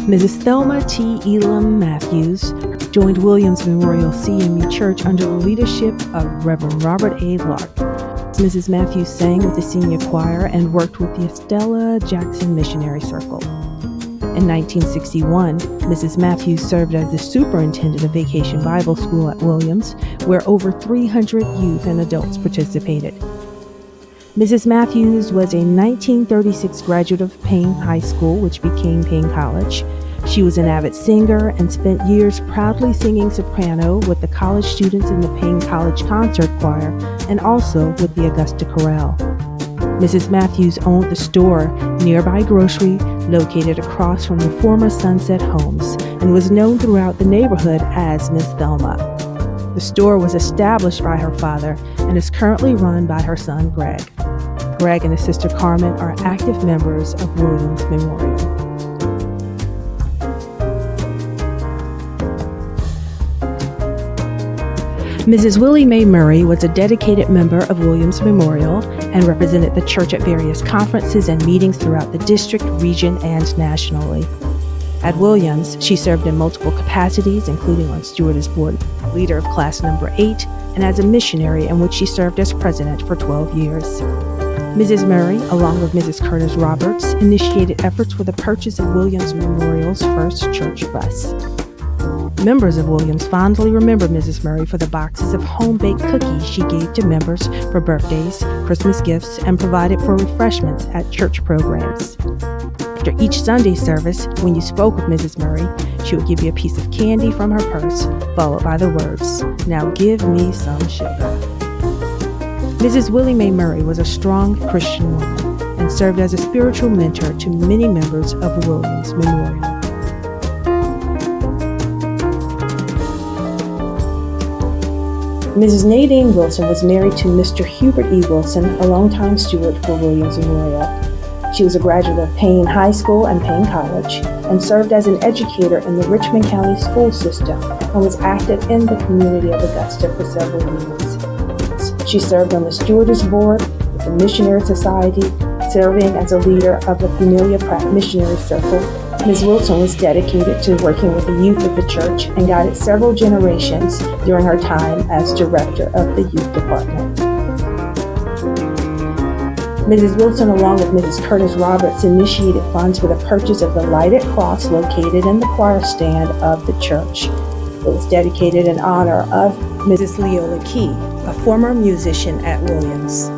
Mrs. Thelma T. Elam Matthews joined Williams Memorial CME Church under the leadership of Reverend Robert A. Lark. Mrs. Matthews sang with the senior choir and worked with the Estella Jackson Missionary Circle. In 1961, Mrs. Matthews served as the superintendent of Vacation Bible School at Williams, where over 300 youth and adults participated. Mrs. Matthews was a 1936 graduate of Payne High School, which became Payne College. She was an avid singer and spent years proudly singing soprano with the college students in the Payne College Concert Choir and also with the Augusta Chorale. Mrs. Matthews owned the store Nearby Grocery, located across from the former Sunset Homes, and was known throughout the neighborhood as Miss Thelma. The store was established by her father and is currently run by her son Greg. Greg and his sister Carmen are active members of Williams Memorial. Mrs. Willie Mae Murray was a dedicated member of Williams Memorial and represented the church at various conferences and meetings throughout the district, region, and nationally. At Williams, she served in multiple capacities, including on Stewardess Board, leader of class number 8, and as a missionary in which she served as president for 12 years. Mrs. Murray, along with Mrs. Curtis Roberts, initiated efforts for the purchase of Williams Memorial's first church bus. Members of Williams fondly remember Mrs. Murray for the boxes of home-baked cookies she gave to members for birthdays, Christmas gifts, and provided for refreshments at church programs. After each Sunday service, when you spoke with Mrs. Murray, she would give you a piece of candy from her purse, followed by the words, "Now give me some sugar." Mrs. Willie Mae Murray was a strong Christian woman and served as a spiritual mentor to many members of Williams Memorial. Mrs. Nadine Wilson was married to Mr. Hubert E. Wilson, a longtime steward for Williams Memorial. She was a graduate of Payne High School and Payne College and served as an educator in the Richmond County school system and was active in the community of Augusta for several years. She served on the Stewardess Board with the Missionary Society, serving as a leader of the Familia Pratt Missionary Circle. Ms. Wilson was dedicated to working with the youth of the church and guided several generations during her time as director of the youth department. Mrs. Wilson, along with Mrs. Curtis Roberts, initiated funds for the purchase of the lighted cross located in the choir stand of the church. It was dedicated in honor of Mrs. Leola Key, a former musician at Williams.